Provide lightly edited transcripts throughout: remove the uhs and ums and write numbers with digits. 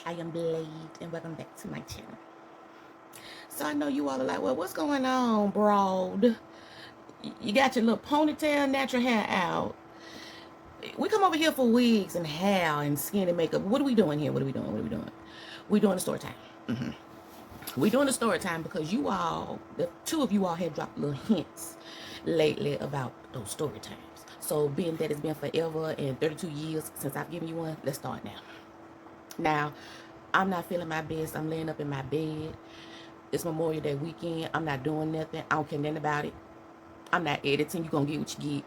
I am Blade, and welcome back to my channel. So I know you all are like, well, what's going on, broad? You got your little ponytail, natural hair out. We come over here for wigs and hair and skin and makeup. What are we doing here? What are we doing? What are we doing? We're doing a story time. We're doing a story time because you all, the two of you all have dropped little hints lately about those story times. So being that it's been forever and 32 years since I've given you one, let's start now. Now, I'm not feeling my best. I'm laying up in my bed. It's Memorial Day weekend. I'm not doing nothing. I don't care nothing about it. I'm not editing. You're going to get what you get.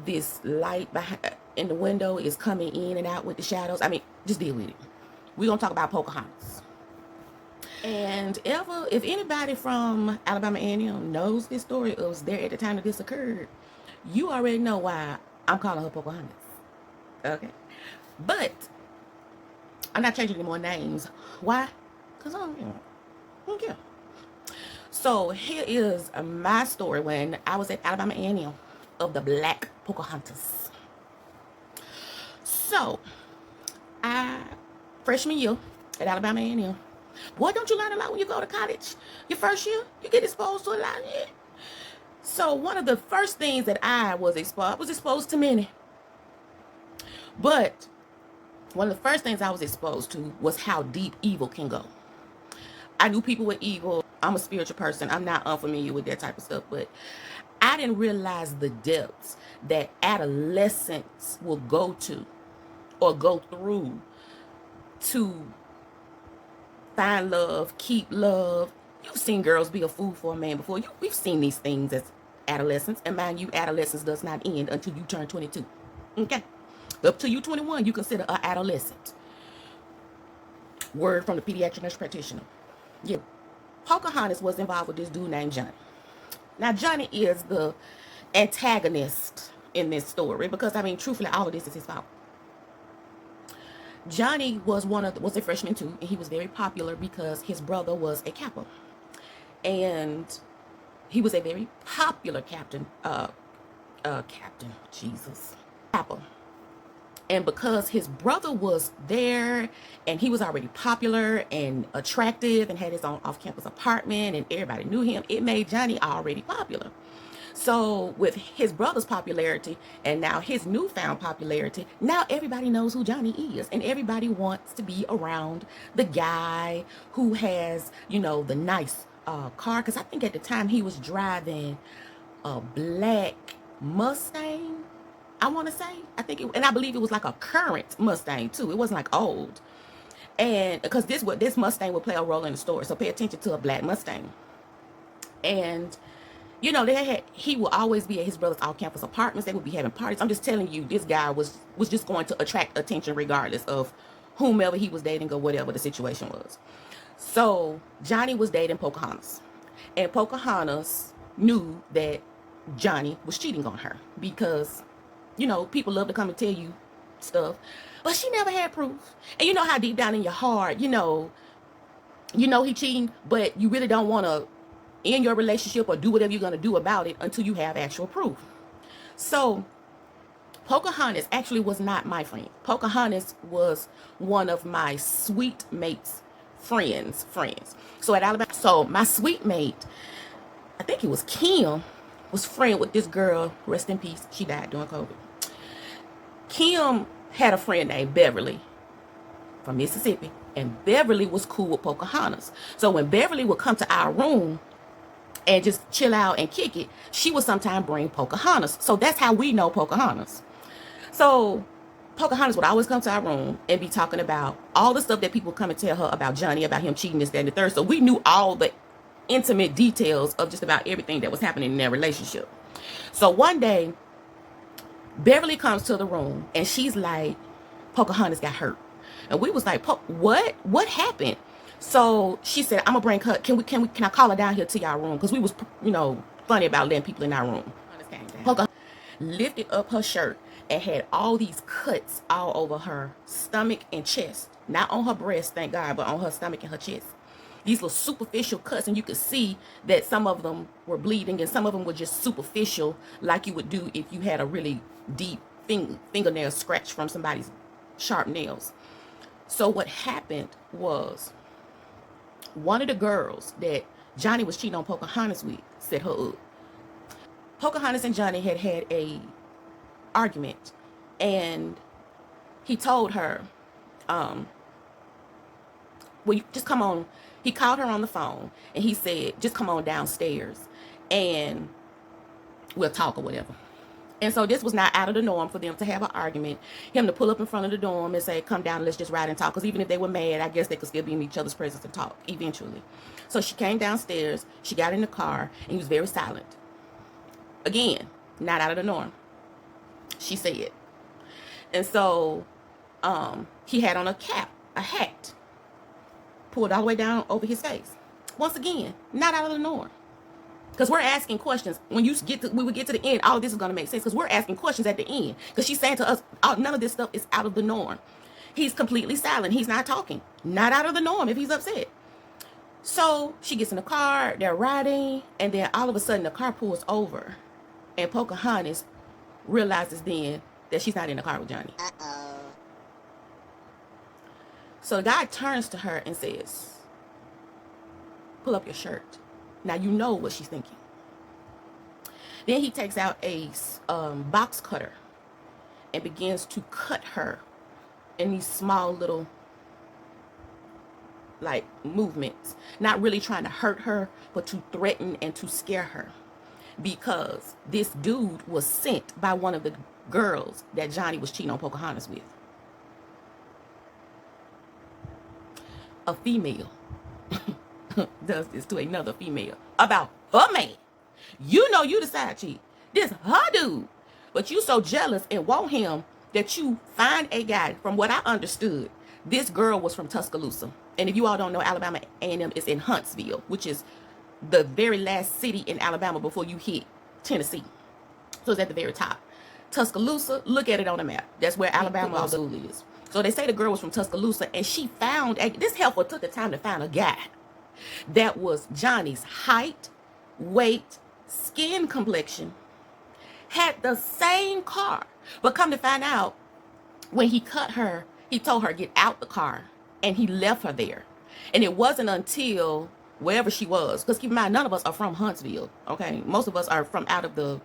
This light behind, in the window is coming in and out with the shadows. I mean, just deal with it. We're going to talk about Pocahontas. And if anybody from Alabama A&M knows this story or was there at the time that this occurred, you already know why I'm calling her Pocahontas. Okay? But I'm not changing any more names. Why? Because I don't care. So here is my story when I was at Alabama A&M of the Black Pocahontas. So, freshman year at Alabama A&M. Boy, don't you learn a lot when you go to college? Your first year, you get exposed to a lot. Yeah. So one of the first things that I was exposed to many. But one of the first things I was exposed to was how deep evil can go. I knew people were evil. I'm a spiritual person. I'm not unfamiliar with that type of stuff, but I didn't realize the depths that adolescents will go to or go through to find love, keep love. You've seen girls be a fool for a man before. We've seen these things as adolescents. And mind you, adolescence does not end until you turn 22. Okay? Up to you 21, you consider an adolescent. Word from the pediatric nurse practitioner. Yeah. Pocahontas was involved with this dude named Johnny. Now, Johnny is the antagonist in this story because, I mean, truthfully, all of this is his fault. Johnny was a freshman too, and he was very popular because his brother was a capper, and he was a very popular capper. And because his brother was there and he was already popular and attractive and had his own off-campus apartment and everybody knew him, it made Johnny already popular. So with his brother's popularity and now his newfound popularity, now everybody knows who Johnny is. And everybody wants to be around the guy who has, you know, the nice car. Because I think at the time he was driving a black Mustang, I want to say. And I believe it was like a current Mustang too. It wasn't like old. And because this Mustang would play a role in the story. So pay attention to a black Mustang. And you know, he will always be at his brother's off-campus apartments. They would be having parties. I'm just telling you, this guy was just going to attract attention regardless of whomever he was dating or whatever the situation was. So Johnny was dating Pocahontas. And Pocahontas knew that Johnny was cheating on her because, you know, people love to come and tell you stuff. But she never had proof. And you know how deep down in your heart, you know he cheating, but you really don't want to in your relationship or do whatever you're going to do about it until you have actual proof. So Pocahontas actually was not my friend. Pocahontas was one of my sweet mate's friends. So at Alabama, so my sweet mate, I think it was Kim, was friend with this girl, rest in peace, she died during COVID. Kim had a friend named Beverly from Mississippi, and Beverly was cool with Pocahontas. So when Beverly would come to our room and just chill out and kick it, she would sometimes bring Pocahontas. So that's how we know Pocahontas. So Pocahontas would always come to our room and be talking about all the stuff that people come and tell her about Johnny, about him cheating, this, that, and the third. So we knew all the intimate details of just about everything that was happening in their relationship. So one day, Beverly comes to the room and she's like, Pocahontas got hurt. And we was like, what? What happened? So she said, I'm gonna bring her. Can I call her down here to y'all room? Because we was, you know, funny about letting people in our room. Pocahontas lifted up her shirt and had all these cuts all over her stomach and chest. Not on her breast, thank God, but on her stomach and her chest. These little superficial cuts, and you could see that some of them were bleeding and some of them were just superficial, like you would do if you had a really deep fingernail scratch from somebody's sharp nails. So what happened was one of the girls that Johnny was cheating on Pocahontas with set her up. Pocahontas and Johnny had had a argument, and he told her, well, just come on. He called her on the phone, and he said, just come on downstairs, and we'll talk or whatever. And so this was not out of the norm for them to have an argument, him to pull up in front of the dorm and say, come down and let's just ride and talk. Because even if they were mad, I guess they could still be in each other's presence and talk eventually. So she came downstairs, she got in the car, and he was very silent. Again, not out of the norm, she said. And so he had on a cap, a hat, pulled all the way down over his face. Once again, not out of the norm. Because we're asking questions. When we would get to the end, all of this is going to make sense. Because we're asking questions at the end. Because she's saying to us, none of this stuff is out of the norm. He's completely silent. He's not talking. Not out of the norm if he's upset. So she gets in the car. They're riding. And then all of a sudden, the car pulls over. And Pocahontas realizes then that she's not in the car with Johnny. Uh-oh. So the guy turns to her and says, pull up your shirt. Now you know what she's thinking. Then he takes out a box cutter and begins to cut her in these small little like movements. Not really trying to hurt her, but to threaten and to scare her. Because this dude was sent by one of the girls that Johnny was cheating on Pocahontas with. A female does this to another female about her man. You know you the side chick. This her dude. But you so jealous and want him that you find a guy. From what I understood, this girl was from Tuscaloosa. And if you all don't know, Alabama A&M is in Huntsville, which is the very last city in Alabama before you hit Tennessee. So it's at the very top. Tuscaloosa, look at it on the map. That's where Alabama school is. So they say the girl was from Tuscaloosa, and she found, this helper took the time to find a guy that was Johnny's height, weight, skin complexion, had the same car. But come to find out, when he cut her, he told her get out the car, and he left her there. And it wasn't until wherever she was, because keep in mind, none of us are from Huntsville, okay? Most of us are from out of the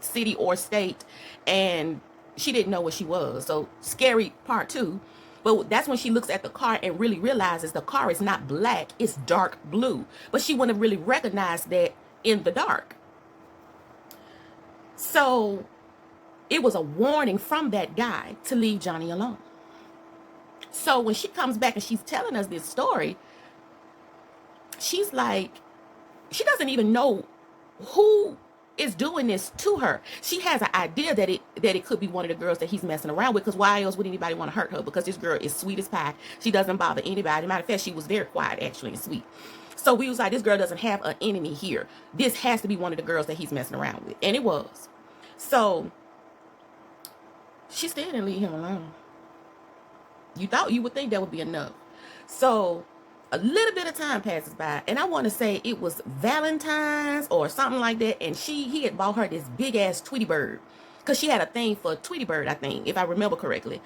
city or state, and she didn't know where she was. So scary part too. But that's when she looks at the car and really realizes the car is not black, it's dark blue. But she wouldn't have really recognized that in the dark. So it was a warning from that guy to leave Johnny alone. So when she comes back and she's telling us this story, she's like, she doesn't even know who is doing this to her. She has an idea that it could be one of the girls that he's messing around with, because why else would anybody want to hurt her? Because this girl is sweet as pie. She doesn't bother anybody. Matter of fact, she was very quiet actually and sweet. So we was like, this girl doesn't have an enemy here. This has to be one of the girls that he's messing around with. And it was. So she still didn't leave him alone. You would think that would be enough. So a little bit of time passes by, and I want to say it was Valentine's or something like that, and he had bought her this big ass Tweety bird, because she had a thing for Tweety bird, I think, if I remember correctly.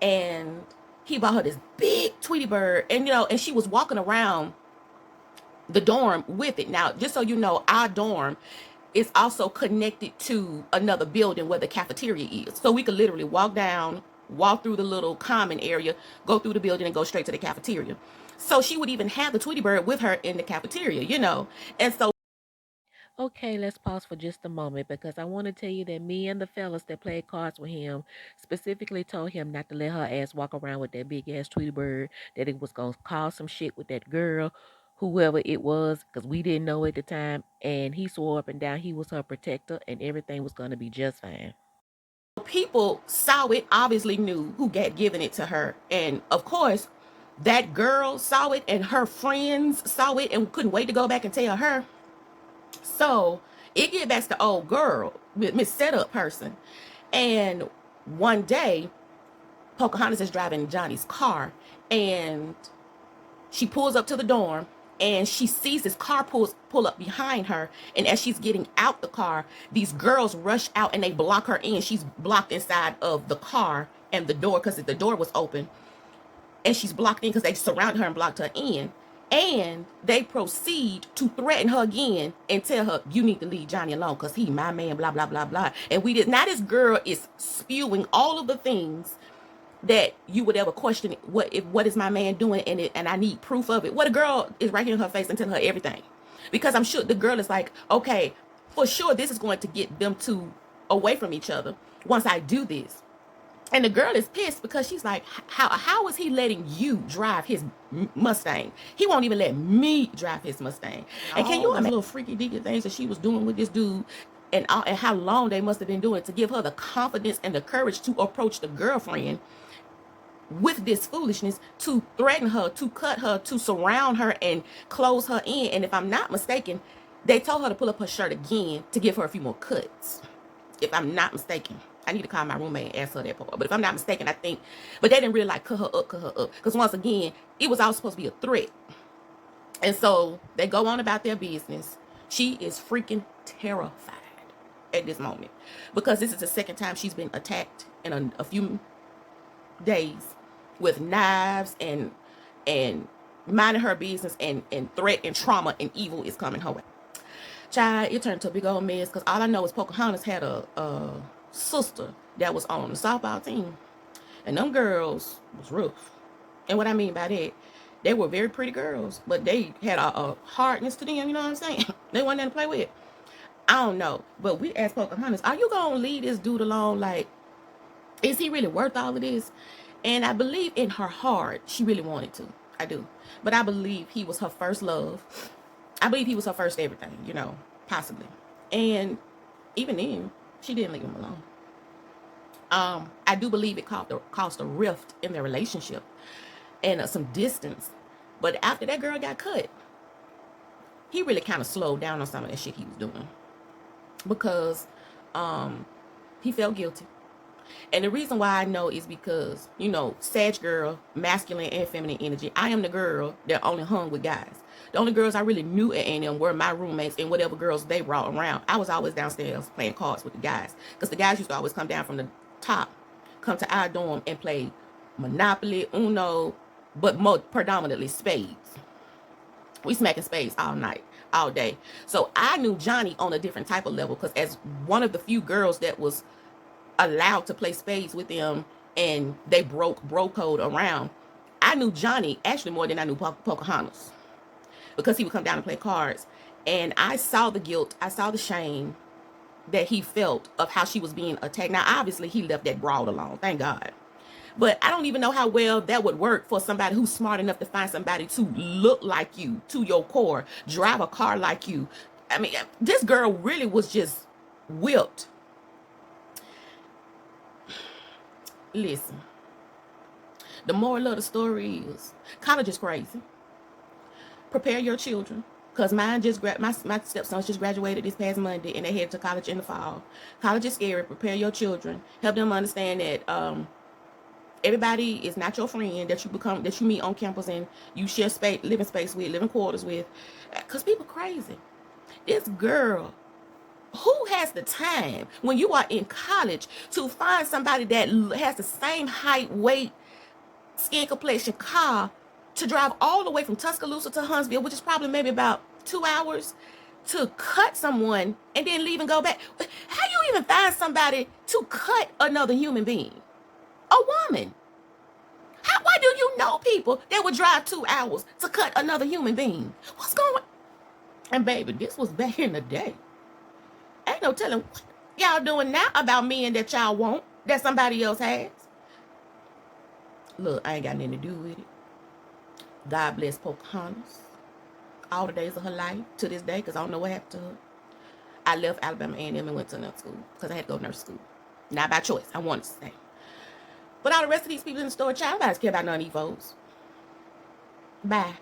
And he bought her this big Tweety bird, and and she was walking around the dorm with it. Now, just so you know, our dorm is also connected to another building where the cafeteria is, so we could literally walk through the little common area, go through the building, and go straight to the cafeteria. So she would even have the Tweety bird with her in the cafeteria, And so, Okay, let's pause for just a moment, because I want to tell you that me and the fellas that played cards with him specifically told him not to let her ass walk around with that big ass Tweety bird, that it was going to cause some shit with that girl, whoever it was, because we didn't know at the time. And he swore up and down he was her protector and everything was going to be just fine. people saw it, obviously knew who had given it to her. And of course, that girl saw it, and her friends saw it, and couldn't wait to go back and tell her. So it get back to the old girl, Miss Setup person. And one day, Pocahontas is driving Johnny's car, and she pulls up to the dorm, and she sees this car pull up behind her. And as she's getting out the car, these girls rush out and they block her in. She's blocked inside of the car and the door, because the door was open. and she's blocked in because they surrounded her and blocked her in. And they proceed to threaten her again and tell her, you need to leave Johnny alone because he my man, blah, blah, blah, blah. And now this girl is spewing all of the things that you would ever question. What is my man doing? And I need proof of it. What a girl is right here in her face and telling her everything. Because I'm sure the girl is like, okay, for sure this is going to get them two away from each other once I do this. And the girl is pissed because she's like, how is he letting you drive his Mustang? He won't even let me drive his Mustang. And can you imagine little freaky deaky things that she was doing with this dude, and how long they must have been doing to give her the confidence and the courage to approach the girlfriend with this foolishness, to threaten her, to cut her, to surround her and close her in. And if I'm not mistaken, they told her to pull up her shirt again to give her a few more cuts. If I'm not mistaken. I need to call my roommate and ask her that part. But if I'm not mistaken, I think. But they didn't really like cut her up. Because once again, it was all supposed to be a threat. And so they go on about their business. She is freaking terrified at this moment. Because this is the second time she's been attacked in a few days with knives and minding her business, and threat and trauma and evil is coming her way. Child, it turned to a big old mess. Because all I know is Pocahontas had a sister that was on the softball team, and them girls was rough. And what I mean by that, they were very pretty girls, but they had a hardness to them, you know what I'm saying? They wasn't there to play with. I don't know, but we asked Pocahontas, are you gonna leave this dude alone? Like, is he really worth all of this? And I believe in her heart she really wanted to. I do. But I believe he was her first love. I believe he was her first everything, you know, possibly. And even then, she didn't leave him alone. I do believe it caused a rift in their relationship and some distance. But after that girl got cut, he really kind of slowed down on some of that shit he was doing. Because he felt guilty. And the reason why I know is because, you know, Sag girl, masculine and feminine energy. I am the girl that only hung with guys. The only girls I really knew at A&M were my roommates and whatever girls they brought around. I was always downstairs playing cards with the guys. Because the guys used to always come down from the top, come to our dorm and play Monopoly, Uno, but more predominantly spades. We smacking spades all night, all day. So I knew Johnny on a different type of level, because as one of the few girls that was allowed to play spades with them, and they broke bro code around, I knew Johnny actually more than I knew Pocahontas, because he would come down and play cards. And I saw the guilt, I saw the shame that he felt of how she was being attacked. Now, obviously, he left that broad alone, thank God. But I don't even know how well that would work for somebody who's smart enough to find somebody to look like you, to your core, drive a car like you. I mean, this girl really was just whipped. Listen, the moral of the story is college is crazy. Prepare your children, because mine just my stepsons just graduated this past Monday, and they headed to college in the fall. College is scary. Prepare your children. Help them understand that everybody is not your friend that you meet on campus and you share living space with, living quarters with, because people crazy. This girl, who has the time when you are in college to find somebody that has the same height, weight, skin complexion, car, to drive all the way from Tuscaloosa to Huntsville, which is probably maybe about 2 hours, to cut someone and then leave and go back? How you even find somebody to cut another human being? A woman. Why do you know people that would drive 2 hours to cut another human being? What's going on? And baby, this was back in the day. Ain't no telling what y'all doing now about men that y'all want, that somebody else has. Look, I ain't got nothing to do with it. God bless Pocahontas all the days of her life to this day, because I don't know what happened to her. I left Alabama A&M and went to another school because I had to go to nurse school. Not by choice. I wanted to stay. But all the rest of these people in the store, child, I don't care about none of these folks. Bye.